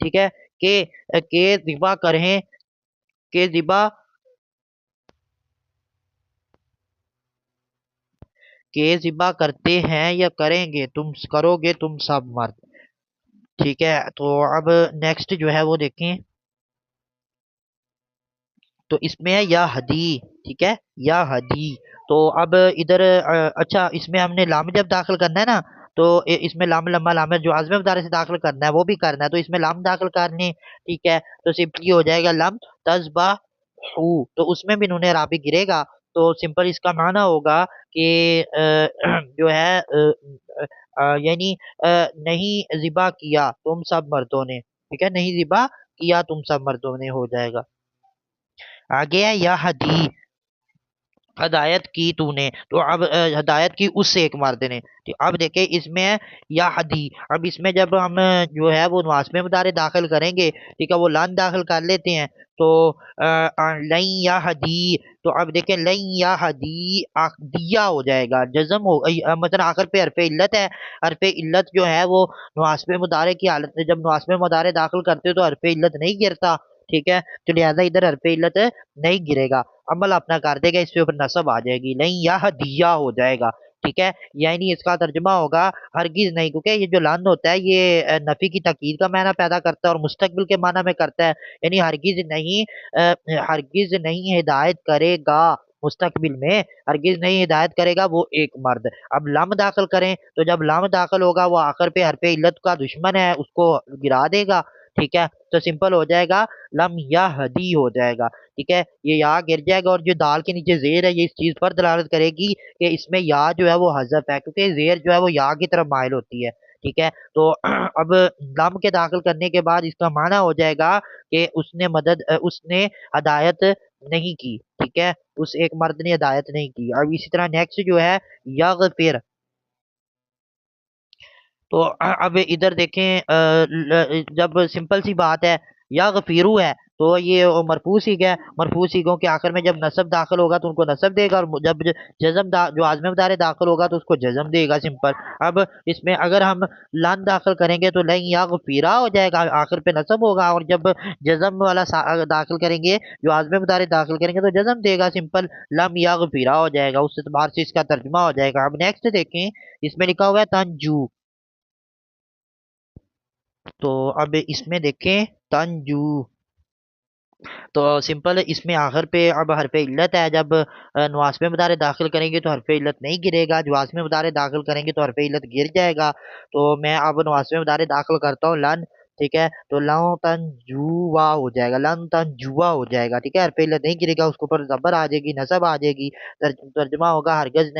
ठीक है। के ज़िबा करें, के ज़िबा के ज़िबा करते हैं या करेंगे, तुम करोगे तुम सब मर्द, ठीक है। तो अब नेक्स्ट जो है वो देखें, तो इसमें है या हदी, ठीक है, या हदी। तो अब इधर अच्छा, इसमें हमने लाम जब दाखिल करना है ना, तो इसमें लाम लम्मा लाम है, जो आज़म मुदारे से दाखिल करना है वो भी करना है, तो इसमें लाम दाखिल करनी, ठीक है। तो सिंपली हो जाएगा लम तज़बा हू, तो उसमें भी नून राबी गिरेगा। तो सिंपल इसका माना होगा कि जो है यानी नहीं ज़िबा किया तुम सब मर्दों ने, ठीक है, नहीं ज़िबा किया तुम सब मर्दों ने हो जाएगा। आगे है या हदी, हदायत की तूने, तो अब हदायत की उससे एक मर्द ने, तो अब देखे इसमें है या हदी। अब इसमें जब हम जो है वो नवाज में मुदारे दाखिल करेंगे, ठीक है, वो लान दाखिल कर लेते हैं, तो लई या हदी, तो अब देखें लई या हदी दिया हो जाएगा, जज्म हो मतलब आखिर पे हरफे इल्लत है। हरफे इल्लत जो है वो नवास्ब मुदारे की हालत में, जब नवास्ब मुदारे दाखिल करते हो तो हरफे इल्लत नहीं गिरता, ठीक है। तो लिहाजा इधर हरफे इल्लत नहीं गिरेगा, अमल अपना कर देगा, इसके ऊपर नस्ब आ जाएगी, नहीं या हदिया हो जाएगा, ठीक है। यानी इसका तर्जुमा होगा हरगिज नहीं, क्योंकि ये जो लन होता है ये नफी की ताकीद का माना पैदा करता है और मुस्तकबिल के माना में करता है, यानी हरगिज नहीं हिदायत करेगा, मुस्तकबिल में हरगिज नहीं हिदायत करेगा वो एक मर्द। अब लम दाखिल करें, तो जब लम दाखिल होगा वो आखिर पे हरफे इल्लत का दुश्मन है, उसको गिरा देगा, ठीक है। तो सिंपल हो जाएगा लम या हदी हो जाएगा, ठीक है। ये या गिर जाएगा और जो दाल के नीचे जेर है ये इस चीज पर दलालत करेगी कि इसमें या जो है वो हज़फ है, क्योंकि जेर जो है वो या की तरफ माइल होती है, ठीक है। तो अब लम के दाखिल करने के बाद इसका माना हो जाएगा कि उसने हदायत नहीं की, ठीक है, उस एक मर्द ने हदायत नहीं की। अब इसी तरह नेक्स्ट जो है यगफिर, तो अब इधर देखें, जब सिंपल सी बात है या गफीरू है, तो ये मरफू सीग है, मरफू सीगों के आखिर में जब नसब दाखिल होगा तो उनको नसब देगा, और जब जो आज़म दारे दाखिल होगा तो उसको जज़म देगा, सिंपल। अब इसमें अगर हम लान दाखिल करेंगे तो लन या गफीरा हो जाएगा, आखिर पे नसब होगा, और जब जज़म वाला दाखिल करेंगे, जो आज़म दारे दाखिल करेंगे तो जज़म देगा, सिंपल लम या गफीरा हो जाएगा, उस एतबार से इसका तर्जुमा हो जाएगा। अब नेक्स्ट देखें, इसमें लिखा हुआ है तंजू, तो अब इसमें देखें तंजू, तो सिंपल इसमें आखिर पे अब हरफे इल्लत है, जब नवास्ब में मुदारे दाखिल करेंगे तो हरफे इल्लत नहीं गिरेगा, जवाज़ में मुदारे दाखिल करेंगे तो हरफे इल्लत गिर जाएगा। तो मैं अब नवास्ब में मुदारे दाखिल करता हूँ लन, ठीक है, तो लव तंजुवा हो जाएगा, लन तंजुआ हो जाएगा, ठीक है, हरफे इल्लत नहीं गिरेगा, उसके ऊपर जबर आ जाएगी, नसब आ जाएगी। तर्जुमा होगा हरगज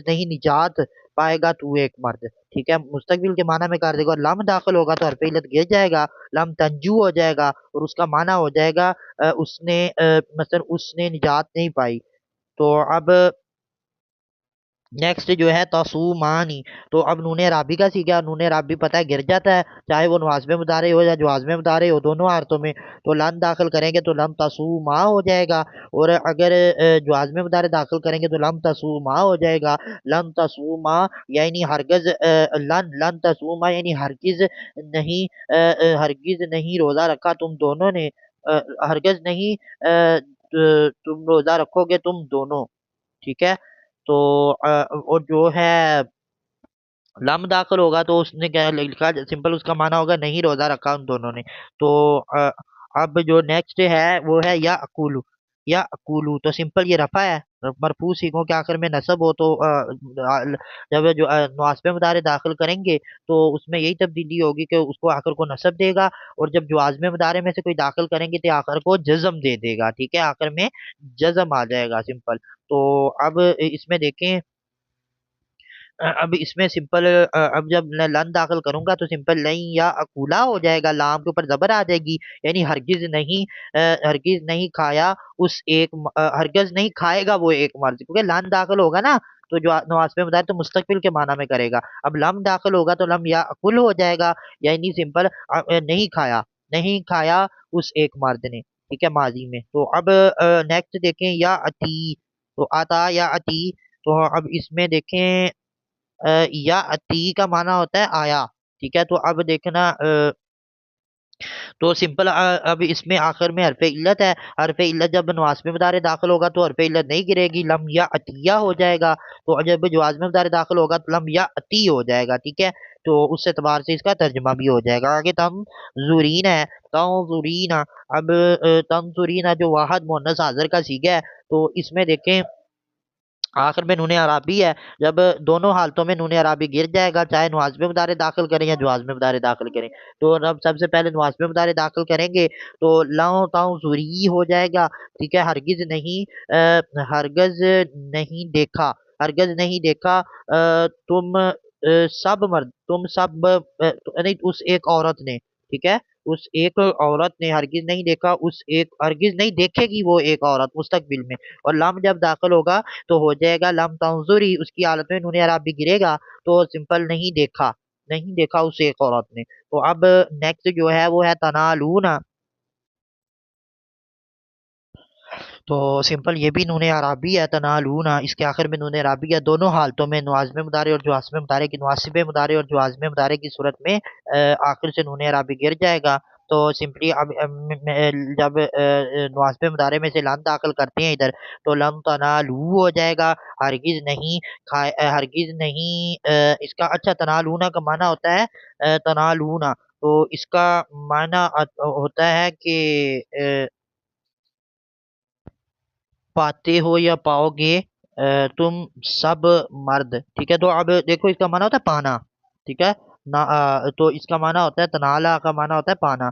नहीं निजात पाएगा तू एक मर्द, ठीक है, मुस्तकबिल के माना में कर देगा, और लम दाखिल होगा तो हरफे इल्लत गिर जाएगा, लम तंजू हो जाएगा, और उसका माना हो जाएगा उसने, मतलब उसने निजात नहीं पाई। तो अब नेक्स्ट जो है तसूमानी। तो अब नूने राबी का सीखा। नूने राबी पता है गिर जाता है, चाहे वो नवाज़ मुदारे हो या जवाज़ में मुदारे हो, दोनों हालतों में। तो लन दाखिल करेंगे तो लम तसूमा हो जाएगा। और अगर जवाज़ में मुदारे दाखिल करेंगे तो लम तसूमा हो जाएगा। लम तसूमा यानी हरगज लन लन तसूमा यानी हरगिज नहीं, हरगिज नहीं रोजा रखा तुम दोनों ने, हरगिज नहीं तुम रोजा रखोगे तुम दोनों। ठीक है। तो और जो है लम दाखिल होगा तो उसने क्या लिखा, सिंपल उसका माना होगा नहीं रोजा रखा उन दोनों ने। तो अब जो नेक्स्ट है वो है या अकुलू। या अकुलू तो सिंपल ये रफा है, मरफू सीखों के आखिर में नसब हो तो जब जो नवास्बे मुदारे दाखिल करेंगे तो उसमें यही तब्दीली होगी कि उसको आखिर को नसब देगा। और जब जो आजमे मुदारे में से कोई दाखिल करेंगे तो आखिर को जज्म दे देगा। ठीक है, आखिर में जज्म आ जाएगा सिंपल। तो अब इसमें देखें, अब इसमें सिंपल अब जब मैं लन दाखिल करूंगा तो सिंपल नहीं या अकूला हो जाएगा, लाम के ऊपर जबर आ जाएगी। यानी हरगिज नहीं खाया उस एक हरगिज नहीं खाएगा वो एक मर्द, क्योंकि लन दाखिल होगा ना तो जो नवाज में बताया तो मुस्तकबिल के माना में करेगा। अब लम दाखिल होगा तो लम या अकुल हो जाएगा। यानी सिंपल नहीं खाया उस एक मर्द ने। ठीक है, माजी में। तो अब नेक्स्ट देखें या अती। तो आता या अती। तो अब इसमें देखें या अती का माना होता है आया। ठीक है, तो अब देखना तो सिंपल अब इसमें आखिर में हरफ इल्लत है। हरफ इल्लत जब नवाज में मुदारे दाखिल होगा तो हरफ इल्लत नहीं गिरेगी, लम या अतिया हो जाएगा। तो जब जवाज में मुदारे दाखिल होगा तो लम या अती हो जाएगा। ठीक है, तो उस एतबार से इसका तर्जमा भी हो जाएगा। आगे तम जुरीन है। तंजुरीना। अब तंजुरीना जो वाहद मुअन्नस हाजिर का सीगा है, तो इसमें देखें आखिर में नूने अराबी है। जब दोनों हालतों में नूने अराबी गिर जाएगा, चाहे नवाज में मुदारे दाखिल करें या जवाज में मुदारे दाखिल करें। तो अब सबसे पहले नवाज में मुदारे दाखिल करेंगे तो लाओ ताऊ जुरी हो जाएगा। ठीक है, हरगिज नहीं देखा, हरगिज नहीं देखा तुम सब नहीं उस एक औरत ने। ठीक है, उस एक औरत ने हरगिज नहीं देखा, उस एक हरगिज नहीं देखेगी वो एक औरत मुस्तकबिल में। और लम जब दाखिल होगा तो हो जाएगा लम तंजुरी, उसकी हालत में नून अरब भी गिरेगा तो सिंपल नहीं देखा, नहीं देखा उस एक औरत ने। तो अब नेक्स्ट जो है वो है तनालूना। तो सिंपल ये भी नून अरबी है तनालूना, इसके आखिर में नून अरबी है। दोनों हालतों में नवाज़ में मुदारे और जवाज़ में मुदारे की, नवासिब मुदारे और जवाज़ में मुदारे की सूरत में आखिर से नून अरबी गिर जाएगा। तो सिंपली अब जब नवाज़ में मुदारे में से लम दाखिल करते हैं इधर तो लम तनालू हो जाएगा। हरगिज नहीं इसका अच्छा तनालूना का माना होता है तनालूना। तो इसका माना होता है कि पाते हो या पाओगे तुम सब मर्द। ठीक है, तो अब देखो इसका माना होता है पाना। ठीक है ना, तो इसका माना होता है तनाला का माना होता है पाना,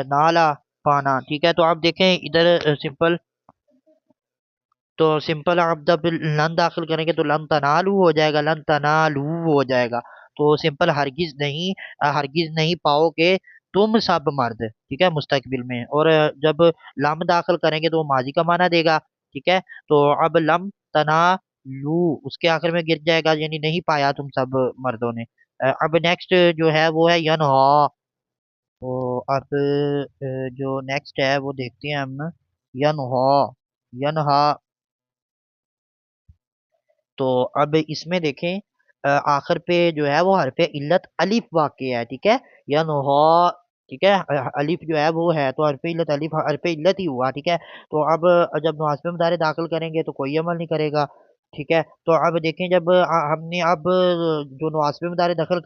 नाला पाना। ठीक है, तो आप देखें इधर सिंपल आप जब लन दाखिल करेंगे तो लन तनालू हो जाएगा, लन तनालू हो जाएगा। तो सिंपल हरगिज नहीं पाओगे तुम सब मर्द। ठीक है, मुस्तकबिल में। और जब लम दाखिल करेंगे तो वो माजी का माना देगा। ठीक है, तो अब लम तना लू उसके आखिर में गिर जाएगा, यानी नहीं पाया तुम सब मर्दों ने। अब नेक्स्ट जो है वो है यनहा। तो अब जो नेक्स्ट है वो देखते हैं हम। यनहा। यनहा। तो अब इसमें देखें आखिर पे जो है वो हरफ इल्लत अलिफ वाक़ है। ठीक है, या नुहा। ठीक है, अलिफ जो है वो है तो हरफ इल्लत अलिफ हरफ इल्लत ही हुआ। ठीक है, तो अब जब नवाज़ में मुदारे दाखिल करेंगे तो कोई अमल नहीं करेगा। ठीक है, तो अब देखें जब हमने अब जो नवाज़ में मुदारे दाखिल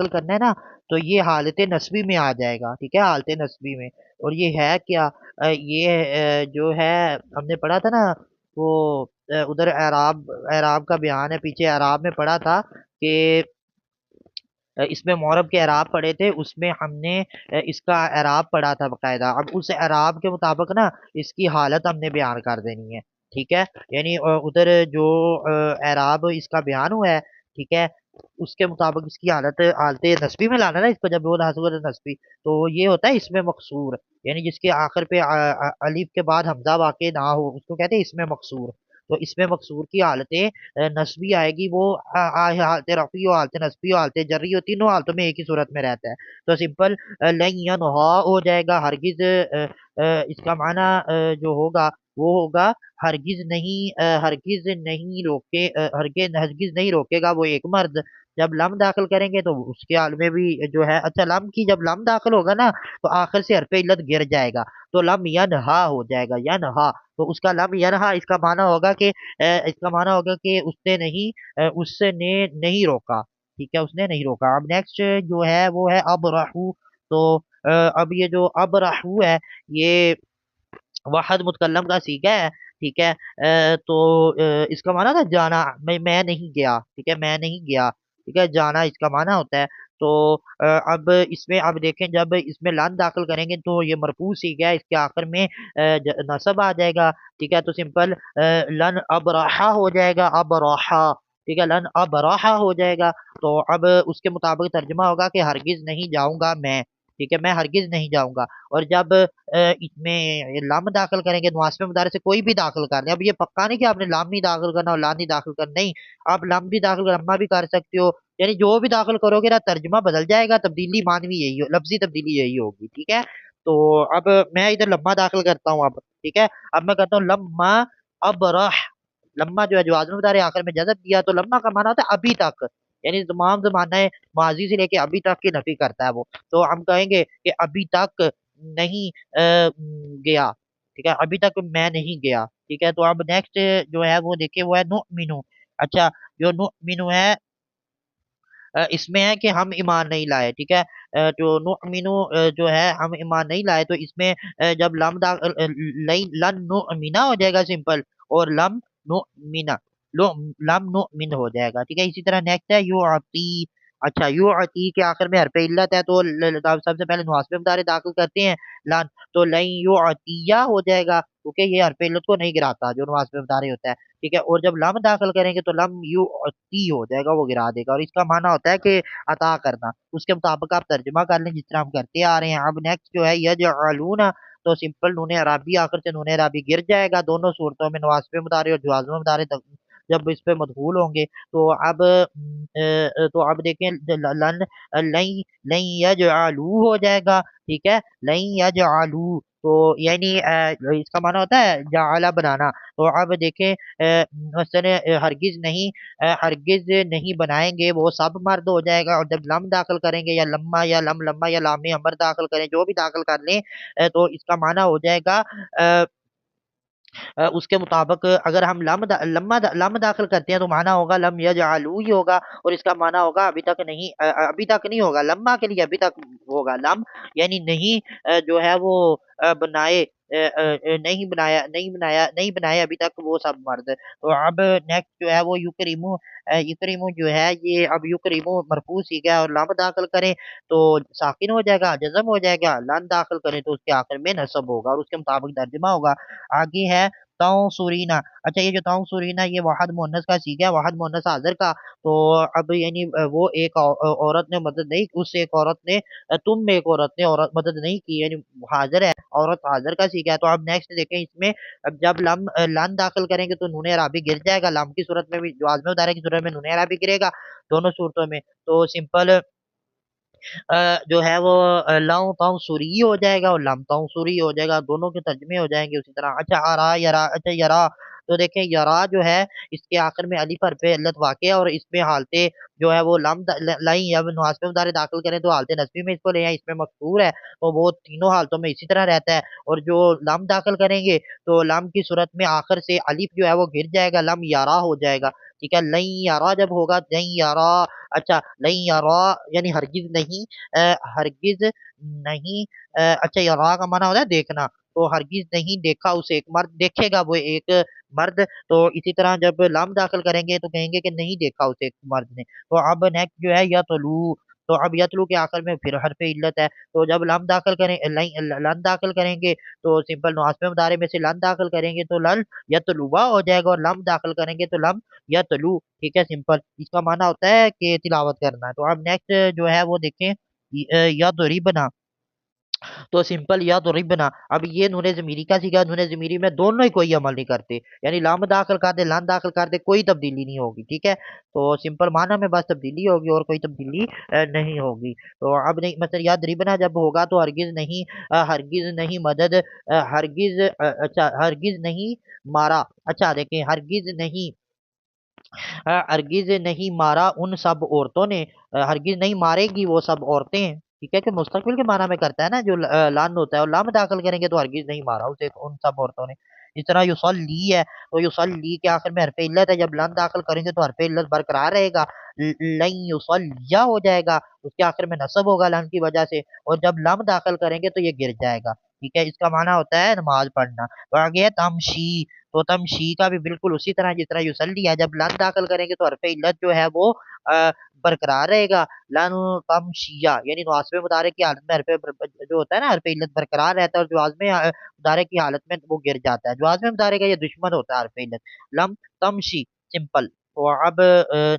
करना है ना, तो ये हालत नस्बी में आ जाएगा। ठीक है, हालत नस्बी में। और ये है क्या, जो है हमने पढ़ा था ना वो उधर एराब, एराब का बयान है, पीछे एराब में पढ़ा था कि इसमें मोरब के एराब पढ़े थे, उसमें हमने इसका एराब पढ़ा था बकायदा। अब उस एराब के मुताबिक ना इसकी हालत हमने बयान कर देनी है। ठीक है, यानी उधर जो एराब इसका बयान हुआ है, ठीक है, उसके मुताबिक इसकी हालत नस्बी में लाना ना इसको, जब वो हासिल नस्बी तो ये होता है इसमें मकसूर। यानी जिसके आखिर पे अलीफ के बाद हमजा वाक़ ना हो उसको कहते हैं इसमें मकसूर। तो इसमें मकसूर की हालतें नस्बी आएगी, वो हालत रफ़ी हो, हालत नस्बी हो, हालत जर्री हो, तीनों हालतों में एक ही सूरत में रहता है। तो सिंपल लन यनहा हो जाएगा, हरगिज इसका माना जो होगा वो होगा हरगिज नहीं रोके, हरगिज नहीं रोकेगा वो एक मर्द। जब लम दाखिल करेंगे तो उसके हाल में भी जो है, अच्छा लम की जब लम दाखिल होगा ना तो आखिर से हरफ इल्लत गिर जाएगा, तो लम यनहा हो जाएगा, यनहा। तो उसका लम यनहा इसका माना होगा कि उसने नहीं उसने नहीं रोका, ठीक है, उसने नहीं रोका। अब नेक्स्ट जो है वो है अब राहू। तो अब ये जो अब राहू है, ये वाहद मुतकल्लम का सीगा है, ठीक है। तो इसका माना था जाना, मैं नहीं गया, ठीक है, मैं नहीं गया, ठीक है, जाना इसका माना होता है। तो अब इसमें अब देखें, जब इसमें लान दाखिल करेंगे तो ये मरफू सीगा है, इसके आखिर में नसब आ जाएगा, ठीक है। तो सिंपल लन अब रहा हो जाएगा, अब रहा, ठीक है, लन अब रहा हो जाएगा। तो अब उसके मुताबिक तर्जुमा होगा कि हरगिज नहीं जाऊंगा मैं, ठीक है, मैं हरगिज नहीं जाऊंगा। और जब इसमें लाम दाखिल करेंगे, नवासिब मुदारे से कोई भी दाखिल कर ले, अब ये पक्का नहीं कि आपने लाम ही दाखिल करना और लान ही दाखिल करना, नहीं, आप लाम भी दाखिल लम्मा भी कर सकते हो, यानी जो भी दाखिल करोगे ना तर्जुमा बदल जाएगा, तब्दीली मानवी यही हो, लफ्जी तब्दीली यही होगी, ठीक है। तो अब मैं इधर लम्मा दाखिल करता हूँ अब, ठीक है। अब मैं कहता हूँ लम्मा अब रह, लम्मा जो है जो आज़म मुदारे आखिर में जज़ब दिया, तो लम्मा का माना होता है अभी तक, यानी तमाम जमाना माजी से लेके अभी तक की नफी करता है वो। तो हम कहेंगे कि अभी तक नहीं गया, ठीक है, अभी तक मैं नहीं गया, ठीक है। तो अब नेक्स्ट जो है वो देखिए वो है नुमिनु। अच्छा, जो नुमिनु है इसमें है कि हम ईमान नहीं लाए, ठीक है। तो नुमिनु जो है हम ईमान नहीं लाए, तो इसमें जब लन नुमिना हो जाएगा सिंपल, और लम नुमिना, लो लम नुमिन हो जाएगा, ठीक है। इसी तरह नेक्स्ट है यू आती। अच्छा, यू आती के आखिर में हरफ इल्लत है, तो सबसे पहले नवासिब मुदारे दाखिल करते हैं लान, तो लन यू आतिया हो जाएगा, क्योंकि ये हरफ इल्लत को नहीं गिराता जो नवासिब मुदारे होता है, ठीक है। और जब लम दाखिल करेंगे तो लम यू ती हो जाएगा, वो गिरा देगा, और इसका माना होता है कि अता करना। उसके मुताबिक आप तर्जुमा कर लें जिस तरह हम करते आ रहे हैं। अब नेक्स्ट जो है यजअलूना, तो सिंपल नून अराबी आखिर से नून अराबी गिर जाएगा दोनों सूरतों में, नवासिब मुदारे और जवाज़िम मुदारे जब इस पे मदखूल होंगे। तो अब देखें लन लन लन यजअलू हो जाएगा, ठीक है, लन यजअलू, तो यानी इसका माना होता है जाला बनाना। तो अब देखें मसलन हरगिज नहीं बनाएंगे, वो सब मर्द हो जाएगा। और जब लम दाखिल करेंगे या लम्मा या लम्मा या लामे अमर दाखिल करें, जो भी दाखिल कर लें, तो इसका माना हो जाएगा उसके मुताबिक अगर हम लम दाखिल करते हैं तो माना होगा लम यजअलू ही होगा, और इसका माना होगा अभी तक नहीं होगा, लम्मा के लिए अभी तक होगा लम, यानी नहीं जो है वो बनाए, नहीं बनाया अभी तक वो सब मर्द। तो अब नेक्स्ट जो है वो युकरिमु, युकरिमु जो है ये, अब युकरिमु मरफू सीखा है, और लम दाखिल करें तो साकिन हो जाएगा, जज़म हो जाएगा, लन दाखिल करें तो उसके आखिर में नसब होगा, और उसके मुताबिक तर्जुमा होगा। आगे है तौसुरीना। अच्छा, ये जो तौसुरीना ये वाहद मुअन्नस का सीखा है, वाहद मुअन्नस हाजिर का। तो अब यानी वो एक औरत ने मदद नहीं, उस एक औरत ने तुम में एक औरत ने औरत मदद नहीं की, यानी हाजिर है, औरत हाजिर का सीखा है। तो अब नेक्स्ट देखें इसमें, अब जब लन दाखिल करेंगे तो नून अराबी गिर जाएगा, लम की सूरत में भी जो आज़म उदारे की सूरत में नून अराबी गिरेगा, दोनों सूरतों में। तो सिंपल जो है वो लम तंसुरी हो जाएगा और लम तंसुरी हो जाएगा, दोनों के तर्जमे हो जाएंगे उसी तरह। अच्छा, अरा यरा, अच्छा यरा, तो देखें यरा जो है इसके आखिर में अलिफ हरफ इल्लत वाक़ है, और इसमें हालते जो है वो लाई या नवासिब मुदारे दाखिल करें तो हालत नस्बी में इसको ले आए, इसमें मकसूर है, तो वो तीनों हालतों में इसी तरह रहता है। और जो लम दाखिल करेंगे तो लम की सूरत में आखिर से अलिफ जो है वो गिर जाएगा, लम यारा हो जाएगा, ठीक है। लई यारा जब होगा, लई यारा, अच्छा लई यारा यानी हरगिज नहीं, हरगिज नहीं, अच्छा ये रा का माना होता है देखना, तो हरगिज नहीं देखा उसे एक मर्द, देखेगा वो एक मर्द। तो इसी तरह जब लाम दाखिल करेंगे तो कहेंगे कि नहीं देखा उसे एक मर्द ने। तो अब नेक्स्ट जो है यतलू, तो अब यतलू के आखिर में फिर हरफ इल्लत है, तो जब लाम दाखिल करें लन दाखिल करेंगे तो सिंपल नवासिब मुदारे में से लन दाखिल करेंगे तो लल यतलुवा हो जाएगा, और लम दाखिल करेंगे तो लम यतलू, ठीक है, सिंपल। इसका माना होता है कि तिलावत करना है। तो अब नेक्स्ट जो है वो देखें यदरिबना। तो सिंपल या तो रिबना, अब ये नूने ज़मीरी का सीखा, नूने ज़मीरी में दोनों ही कोई अमल नहीं करते, यानी लाम दाखिल कर दे लान दाखिल कर दे कोई तब्दीली नहीं होगी, ठीक है। तो सिंपल माना में बस तब्दीली होगी और कोई तब्दीली नहीं होगी। तो अब नहीं मतलब याद रिबना जब होगा तो हरगिज नहीं मदद, अच्छा हरगिज नहीं मारा, अच्छा देखें हरगिज नहीं, हरगिज नहीं मारा उन सब औरतों ने, हरगिज नहीं मारेगी वो सब औरतें, ठीक है, कि मुस्तकबिल के माना में करता है ना जो लान होता है, और लाम दाखिल करेंगे तो हरगिज नहीं मारा उसे उन सब औरतों ने। इस तरह युसल्ली है, तो युसल्ली के आखिर में हरफ इल्लत है, जब लाम दाखिल करेंगे तो हरफ इल्लत बरकरार रहेगा, लन युसल्लिया हो जाएगा, उसके आखिर में नसब होगा लाम की वजह से, और जब लाम दाखिल करेंगे तो ये गिर जाएगा, ठीक है। इसका माना होता है नमाज पढ़ना। तो आगे है तमशी, तो तमशी का भी बिल्कुल उसी तरह जिस तरह युसल्ली है, जब लन दाखिल करेंगे तो हरफ इल्लत जो है वो बरकरार रहेगा, लन तमशिया, यानी नवास्ब मुदारे की हालत में जो होता है ना हरफ इल्लत बरकरार रहता है, और जवाज़ में मुदारे की हालत में वो गिर जाता है, जवाज़ में मुदारे का ये दुश्मन होता है हरफ इल्लत, लम तमशी, सिंपल। तो अब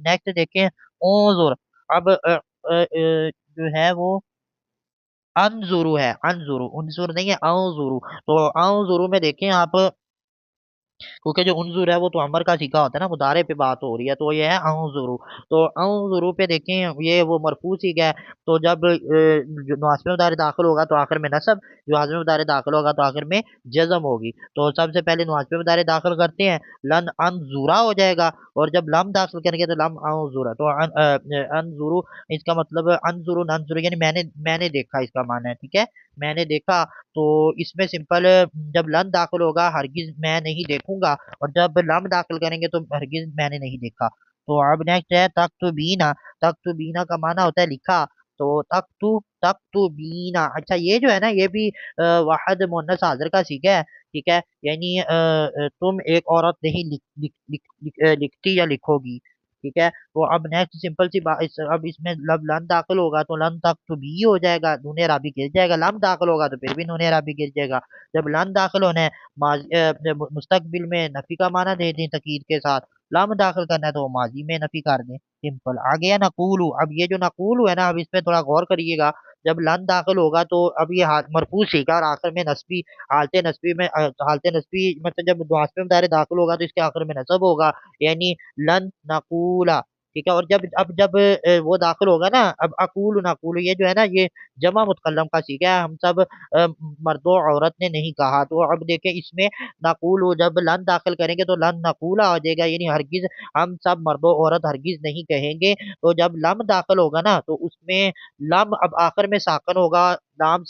नेक्स्ट देखें उन्जुर, अब जो है वो अनजुरु है, अनजुरु उनजुर नहीं है अनजुरु। तो अनजुरु में देखें आप, क्योंकि जो उन्जुर है वो तो अमर का सीखा होता है ना, मुदारे पे बात हो रही है, तो ये है अनजुरु। तो अनजुरु पे देखें ये वो मरफू सीखा है, तो जब जो नवास्ब मुदारे दाखिल होगा तो आखिर में नसब, जो आज़म मुदारे दाखिल होगा तो आखिर में जज़म होगी। तो सबसे पहले नवास्ब मुदारे दाखिल करते हैं, लन अनजुरा हो जाएगा, और जब लम दाखिल करेंगे तो लम अनजुरा, तो अनजुरु इसका मतलब अनजुरु ननजुरु, यानी मैंने देखा इसका माना है, ठीक है, मैंने देखा। तो इसमें सिंपल जब लन दाखिल होगा हरगिज मैं नहीं देखूंगा, और जब लम दाखिल करेंगे तो हरगिज मैंने नहीं देखा। तो अब नेक्स्ट है तख्तुबीना, तख्तुबीना का माना होता है लिखा, तो तख्तुबीना, अच्छा ये जो है ना ये भी वाहद मुअन्नस हाजिर का सीखा है, ठीक है, यानी तुम एक औरत नहीं लिखती या लिखोगी, ठीक है। तो अब नेक्स्ट सिंपल सी बात अब इसमें लब लन दाखिल होगा तो लन तक तो भी हो जाएगा, नूने राबी गिर जाएगा, लम दाखिल होगा तो फिर भी नूने राबी गिर जाएगा। जब लन दाखिल होना है मुस्तकबिल में नफी का माना दे दें तकीद के साथ, लम दाखिल करना है तो माजी में नफी कर दें, सिंपल। आगे है नकूलू, अब ये जो नकूलू है ना अब इसमें थोड़ा गौर करिएगा, जब लन दाखिल होगा तो अब ये मरफूज सीखा, और आखिर में नस्बी, हालत नस्बी मतलब जब वास्ते में दायरे दाखिल होगा तो इसके आखिर में नसब होगा, यानी लन नकूला, ठीक है। और जब वो दाखिल होगा ना, अब अकूल नकूल ये जो है ना ये जमा मुतकल्लम का सीखा है, हम सब मर्दो औरत ने नहीं कहा। तो अब देखें इसमें नकूल जब लन दाखिल करेंगे तो लन नकूला हो जाएगा, यानी हरगिज हम सब मर्दो औरत हरगिज नहीं कहेंगे। तो जब लम दाखिल होगा ना तो उसमें लम अब आखिर में साकन होगा, लाम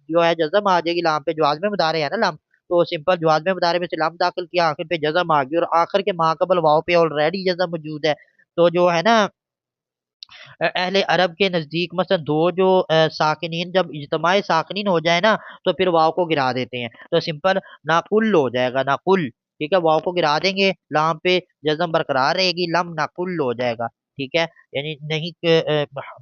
जो है जज़म आ जाएगी लाम पे, जो आज़म मुदारे है ना लम, तो सिंपल जो आज़म मुदारे में से लम दाखिल किया आखिर पे जज़म आ गई, और आखिर के माकबल वाव पे ऑलरेडी जज़म मौजूद है। तो जो है ना अहले अरब के नज़दीक मसलन दो जो साकिनीन जब इज्तमाई साकिनीन हो जाए ना तो फिर वाव को गिरा देते हैं, तो सिंपल नाकुल हो जाएगा, नाकुल, ठीक है, वाव को गिरा देंगे लाम पे जज़म बरकरार रहेगी, लम नाकुल हो जाएगा, ठीक है, यानी नहीं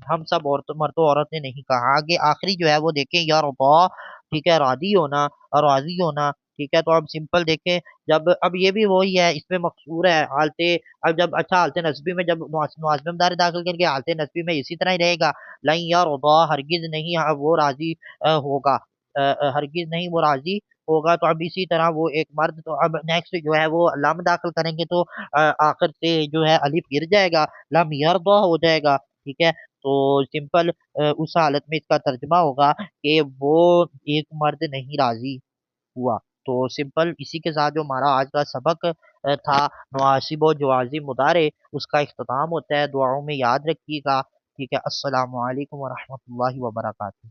हम सब औरत मर्दों औरत ने नहीं कहा। आगे आखिरी जो है वो देखें यार रदा, ठीक है, रादी होना और राजी होना, ठीक है। तो अब सिंपल देखें, जब अब ये भी वही है, इसमें मकसूर है हालते, अब जब अच्छा हालत नस्बी में जब मुआज़मदार दाखिल करके हालत नस्बी में इसी तरह ही रहेगा, लन यरदा हरगिज नहीं वो राजी होगा, हरगिज नहीं वो राजी होगा। तो अब इसी तरह वो एक मर्द, तो अब नेक्स्ट जो है वो लम दाखिल करेंगे तो आखिर से जो है अलिफ गिर जाएगा, लम यरदा हो जाएगा, ठीक है। तो सिंपल उस हालत में इसका तर्जुमा होगा कि वो एक मर्द नहीं राजी हुआ। तो सिंपल इसी के साथ जो हमारा आज का सबक था नवासिब और जवाज़िम मुदारे, उसका इख्तिताम होता है। दुआओं में याद रखिएगा, ठीक है। अस्सलामु अलैकुम वरहमतुल्लाहि वबरकातुहू।